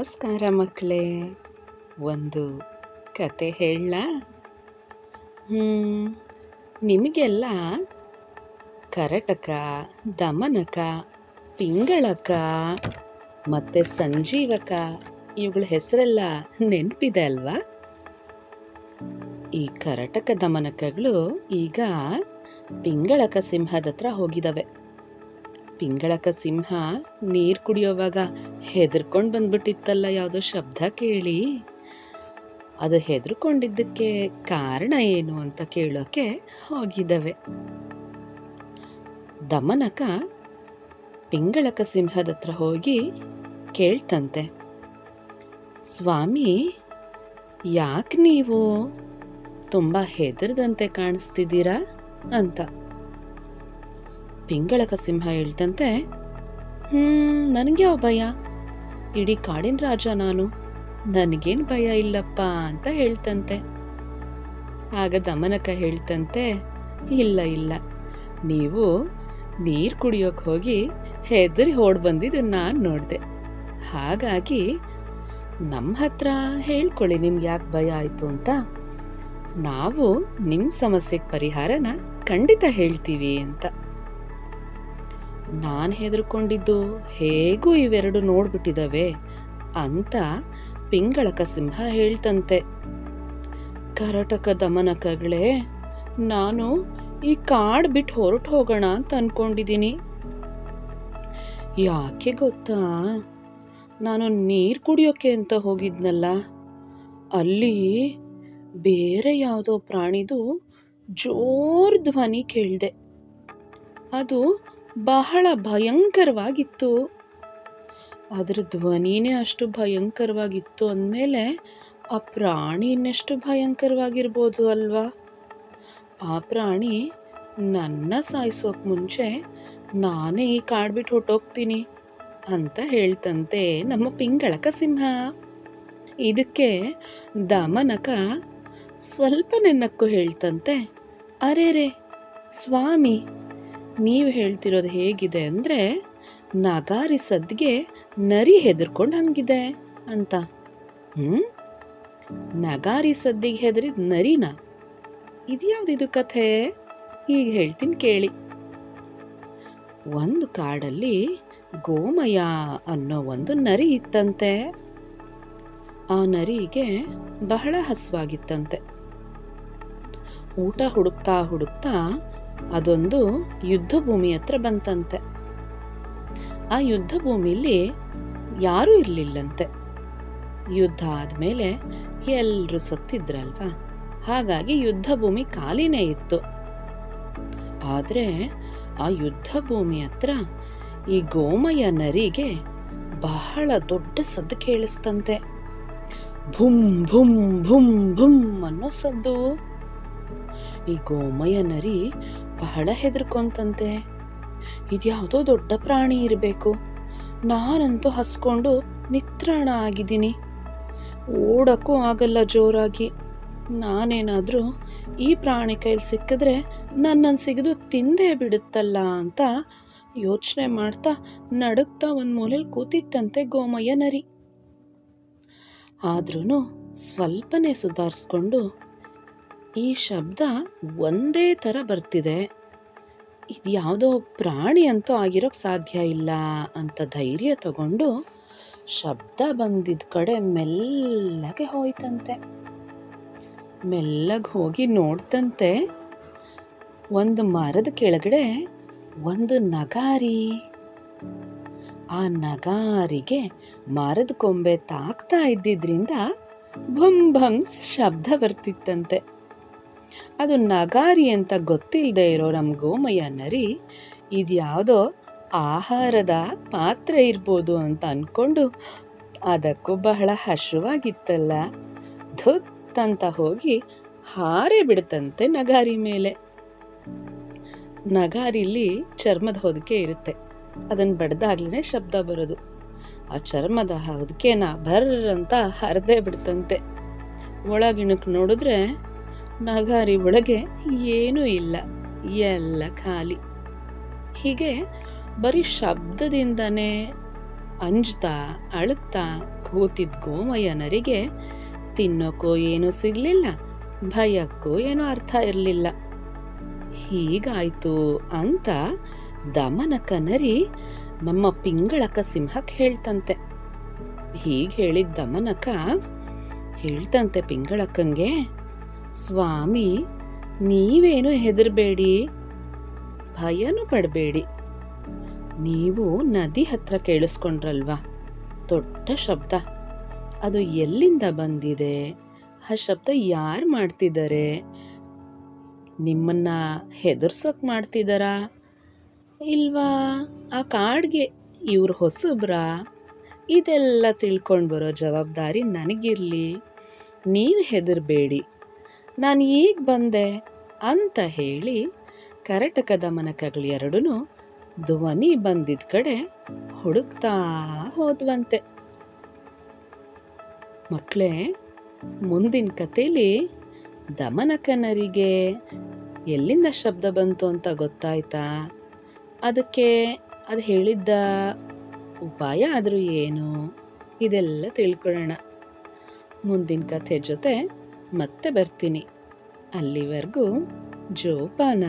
ನಮಸ್ಕಾರ ಮಕ್ಕಳೇ. ಒಂದು ಕತೆ ಹೇಳಲಾ? ನಿಮಗೆಲ್ಲ ಕರಟಕ, ದಮನಕ, ಪಿಂಗಳಕ ಮತ್ತು ಸಂಜೀವಕ ಇವುಗಳ ಹೆಸರೆಲ್ಲ ನೆನಪಿದೆ ಅಲ್ವಾ? ಈ ಕರಟಕ ದಮನಕಗಳು ಈಗ ಪಿಂಗಳಕ ಸಿಂಹದ ಹತ್ರ ಹೋಗಿದ್ದಾವೆ. ಪಿಂಗಳಕ ಸಿಂಹ ನೀರು ಕುಡಿಯೋವಾಗ ಹೆದರ್ಕೊಂಡು ಬಂದ್ಬಿಟ್ಟಿತ್ತಲ್ಲ ಯಾವುದೋ ಶಬ್ದ ಕೇಳಿ. ಅದು ಹೆದರ್ಕೊಂಡಿದ್ದಕ್ಕೆ ಕಾರಣ ಏನು ಅಂತ ಕೇಳೋಕೆ ಹೋಗಿದ್ದಾವೆ. ದಮನಕ ಪಿಂಗಳಕ ಸಿಂಹದ ಹತ್ರ ಹೋಗಿ ಕೇಳ್ತಂತೆ, ಸ್ವಾಮಿ, ಯಾಕೆ ನೀವು ತುಂಬ ಹೆದರ್ದಂತೆ ಕಾಣಿಸ್ತಿದ್ದೀರಾ ಅಂತ. ಪಿಂಗಳಕ ಸಿಂಹ ಹೇಳ್ತಂತೆ, ನನಗೆ ಯಾವ ಭಯ, ಇಡೀ ಕಾಡಿನ ರಾಜ ನಾನು, ನನಗೇನು ಭಯ ಇಲ್ಲಪ್ಪ ಅಂತ ಹೇಳ್ತಂತೆ. ಆಗ ದಮನಕ ಹೇಳ್ತಂತೆ, ಇಲ್ಲ, ನೀವು ನೀರು ಕುಡಿಯೋಕೆ ಹೋಗಿ ಹೆದರಿ ಓಡ್ ಬಂದಿದ್ದು ನಾನು ನೋಡಿದೆ. ಹಾಗಾಗಿ ನಮ್ಮ ಹತ್ರ ಹೇಳ್ಕೊಳ್ಳಿ ನಿಮ್ಗೆ ಯಾಕೆ ಭಯ ಆಯಿತು ಅಂತ. ನಾವು ನಿಮ್ಮ ಸಮಸ್ಯೆಗೆ ಪರಿಹಾರನ ಖಂಡಿತ ಹೇಳ್ತೀವಿ ಅಂತ. ನಾನು ಹೆದರ್ಕೊಂಡಿದ್ದು ಹೇಗೂ ಇವೆರಡು ನೋಡ್ಬಿಟ್ಟಿದ್ದಾವೆ ಅಂತ ಪಿಂಗಳಕ ಸಿಂಹ ಹೇಳ್ತಂತೆ. ಕರಟಕ ದಮನಕಗಳೇ, ನಾನು ಈ ಕಾಡು ಬಿಟ್ಟು ಹೊರಟು ಹೋಗೋಣ ಅಂತ ಅನ್ಕೊಂಡಿದ್ದೀನಿ. ಯಾಕೆ ಗೊತ್ತಾ, ನಾನು ನೀರು ಕುಡಿಯೋಕೆ ಅಂತ ಹೋಗಿದ್ನಲ್ಲ, ಅಲ್ಲಿ ಬೇರೆ ಯಾವುದೋ ಪ್ರಾಣಿದು ಜೋರ್ ಧ್ವನಿ ಕೇಳಿದೆ. ಅದು ಬಹಳ ಭಯಂಕರವಾಗಿತ್ತು. ಅದರ ಧ್ವನಿನೇ ಅಷ್ಟು ಭಯಂಕರವಾಗಿತ್ತು ಅಂದಮೇಲೆ ಆ ಪ್ರಾಣಿ ಇನ್ನೆಷ್ಟು ಭಯಂಕರವಾಗಿರ್ಬೋದು ಅಲ್ವಾ? ಆ ಪ್ರಾಣಿ ನನ್ನ ಸಾಯಿಸೋಕೆ ಮುಂಚೆ ನಾನೇ ಈ ಕಾಡ್ಬಿಟ್ಟು ಹೊಟ್ಟೋಗ್ತೀನಿ ಅಂತ ಹೇಳ್ತಂತೆ ನಮ್ಮ ಪಿಂಗಳಕ ಸಿಂಹ. ಇದಕ್ಕೆ ದಮನಕ ಸ್ವಲ್ಪ ನೆನ್ನಕ್ಕು ಹೇಳ್ತಂತೆ, ಅರೇರೆ ಸ್ವಾಮಿ, ನೀವು ಹೇಳ್ತಿರೋದು ಹೇಗಿದೆ ಅಂದರೆ ನಗಾರಿ ಸದ್ಗೆ ನರಿ ಹೆದರ್ಕೊಂಡು ಹಂಗಿದೆ ಅಂತ. ನಗಾರಿ ಸದ್ದಿಗೆ ಹೆದರಿದ ನರಿನ? ಇದ್ಯಾವ್ದಿದು ಕಥೆ? ಈಗ ಹೇಳ್ತೀನಿ ಕೇಳಿ. ಒಂದು ಕಾಡಲ್ಲಿ ಗೋಮಯ ಅನ್ನೋ ಒಂದು ನರಿ ಇತ್ತಂತೆ. ಆ ನರಿಗೆ ಬಹಳ ಹಸುವಾಗಿತ್ತಂತೆ. ಊಟ ಹುಡುಕ್ತಾ ಅದೊಂದು ಯುದ್ಧ ಭೂಮಿ ಹತ್ರ ಬಂತಂತೆ. ಆ ಯುದ್ಧ ಭೂಮಿಲಿ ಯಾರೂ ಇರಲಿಲ್ಲಂತೆ. ಯುದ್ಧ ಆದ್ಮೇಲೆ ಎಲ್ಲರೂ ಸತ್ತಿದ್ರಲ್ವಾ, ಹಾಗಾಗಿ ಯುದ್ಧ ಭೂಮಿ ಖಾಲಿನೇ ಇತ್ತು. ಆದ್ರೆ ಆ ಯುದ್ಧ ಭೂಮಿ ಹತ್ರ ಈ ಗೋಮಯ ನರಿಗೆ ಬಹಳ ದೊಡ್ಡ ಸದ್ದು ಕೇಳಿಸ್ತಂತೆ. ಭುಮ್ ಭುಮ್ ಭುಮ್ ಭುಮ್ ಅನ್ನೋ ಸದ್ದು. ಈ ಗೋಮಯ ನರಿ ಬಹಳ ಹೆದರ್ಕೊಂತಂತೆ. ಇದ್ಯಾವುದೋ ದೊಡ್ಡ ಪ್ರಾಣಿ ಇರಬೇಕು, ನಾನಂತೂ ಹಸ್ಕೊಂಡು ನಿತ್ರಾಣ ಆಗಿದ್ದೀನಿ, ಓಡಕ್ಕೂ ಆಗಲ್ಲ ಜೋರಾಗಿ. ನಾನೇನಾದರೂ ಈ ಪ್ರಾಣಿ ಕೈಲಿ ಸಿಕ್ಕಿದ್ರೆ ನನ್ನನ್ನು ಸಿಗದು ತಿಂದೇ ಬಿಡುತ್ತಲ್ಲ ಅಂತ ಯೋಚನೆ ಮಾಡ್ತಾ ನಡುಗ್ತಾ ಒಂದು ಮೂಲೆಯಲ್ಲಿ ಕೂತಿತ್ತಂತೆ ಗೋಮಯ ನರಿ. ಆದ್ರೂ ಸ್ವಲ್ಪನೇ ಸುಧಾರಿಸ್ಕೊಂಡು, ಈ ಶಬ್ದ ಒಂದೇ ಥರ ಬರ್ತಿದೆ, ಇದು ಯಾವುದೋ ಪ್ರಾಣಿ ಅಂತೂ ಆಗಿರೋಕ್ಕೆ ಸಾಧ್ಯ ಇಲ್ಲ ಅಂತ ಧೈರ್ಯ ತಗೊಂಡು ಶಬ್ದ ಬಂದಿದ್ದ ಕಡೆ ಮೆಲ್ಲಗೆ ಹೋಯ್ತಂತೆ. ಮೆಲ್ಲಗೆ ಹೋಗಿ ನೋಡ್ತಂತೆ, ಒಂದು ಮರದ ಕೆಳಗಡೆ ಒಂದು ನಗಾರಿ. ಆ ನಗಾರಿಗೆ ಮರದ ಕೊಂಬೆ ತಾಕ್ತಾ ಇದ್ದಿದ್ರಿಂದ ಭಮ್ ಭಮ್ ಶಬ್ದ ಬರ್ತಿತ್ತಂತೆ. ಅದು ನಗಾರಿ ಅಂತ ಗೊತ್ತಿಲ್ಲದೆ ಇರೋ ನಮ್ಮ ಗೋಮಯ ನರಿ ಇದ್ಯಾವುದೋ ಆಹಾರದ ಪಾತ್ರೆ ಇರ್ಬೋದು ಅಂತ ಅನ್ಕೊಂಡು, ಅದಕ್ಕೂ ಬಹಳ ಹಸುವಾಗಿತ್ತಲ್ಲ, ಧುತ್ ಅಂತ ಹೋಗಿ ಹಾರೇ ಬಿಡುತ್ತಂತೆ ನಗಾರಿ ಮೇಲೆ. ನಗಾರಿಲಿ ಚರ್ಮದ ಹೊದಿಕೆ ಇರುತ್ತೆ, ಅದನ್ನು ಬಡ್ದಾಗ್ಲೇ ಶಬ್ದ ಬರೋದು. ಆ ಚರ್ಮದ ಹೊದಿಕೆನ ಬರ್ರಂತ ಹರಿದೇ ಬಿಡ್ತಂತೆ. ಒಳಗಿಣಕ್ಕೆ ನೋಡಿದ್ರೆ ನಗಾರಿ ಒಳಗೆ ಏನೂ ಇಲ್ಲ, ಎಲ್ಲ ಖಾಲಿ. ಹೀಗೆ ಬರೀ ಶಬ್ದದಿಂದನೇ ಅಂಜ್ತಾ ಅಳುತ್ತಾ ಕೂತಿದ್ದ ಗೋಮಯ್ಯನರಿಗೆ ತಿನ್ನೋಕೋ ಏನೂ ಸಿಗ್ಲಿಲ್ಲ, ಭಯಕ್ಕೂ ಏನೂ ಅರ್ಥ ಇರಲಿಲ್ಲ. ಹೀಗಾಯ್ತು ಅಂತ ದಮನಕ ನರಿ ನಮ್ಮ ಪಿಂಗಳಕ ಸಿಂಹಕ್ಕೆ ಹೇಳ್ತಂತೆ. ಹೀಗೆ ಹೇಳಿದ ದಮನಕ ಹೇಳ್ತಂತೆ ಪಿಂಗಳಕ್ಕಂಗೆ, ಸ್ವಾಮಿ, ನೀವೇನು ಹೆದರ್ಬೇಡಿ, ಭಯನೂ ಪಡಬೇಡಿ. ನೀವು ನದಿ ಹತ್ರ ಕೇಳಿಸ್ಕೊಂಡ್ರಲ್ವಾ ದೊಡ್ಡ ಶಬ್ದ, ಅದು ಎಲ್ಲಿಂದ ಬಂದಿದೆ, ಆ ಶಬ್ದ ಯಾರು ಮಾಡ್ತಿದ್ದಾರೆ, ನಿಮ್ಮನ್ನ ಹೆದರ್ಸೋಕ್ ಮಾಡ್ತಿದ್ದಾರಾ ಇಲ್ವಾ ಆ ಕಾಡ್ಗೆ ಇವ್ರು ಹೊಸಬ್ರಾ, ಇದೆಲ್ಲ ತಿಳ್ಕೊಂಡು ಬರೋ ಜವಾಬ್ದಾರಿ ನನಗಿರಲಿ, ನೀವು ಹೆದರ್ಬೇಡಿ, ನಾನು ಈಗ ಬಂದೆ ಅಂತ ಹೇಳಿ ಕರಟಕ ದಮನಕಗಳು ಎರಡೂ ಧ್ವನಿ ಬಂದಿದ್ದ ಕಡೆ ಹುಡುಕ್ತಾ ಹೋದ್ವಂತೆ. ಮಕ್ಕಳೇ, ಮುಂದಿನ ಕಥೆಯಲ್ಲಿ ದಮನಕನರಿಗೆ ಎಲ್ಲಿಂದ ಶಬ್ದ ಬಂತು ಅಂತ ಗೊತ್ತಾಯ್ತಾ? ಅದಕ್ಕೆ ಅದು ಹೇಳಿದ್ದ ಉಪಾಯ ಆದರೂ ಏನು, ಇದೆಲ್ಲ ತಿಳ್ಕೊಳ್ಳೋಣ. ಮುಂದಿನ ಕಥೆ ಜೊತೆ ಮತ್ತೆ ಬರ್ತೀನಿ. ಅಲ್ಲಿವರೆಗೂ ಜೋಪಾನ.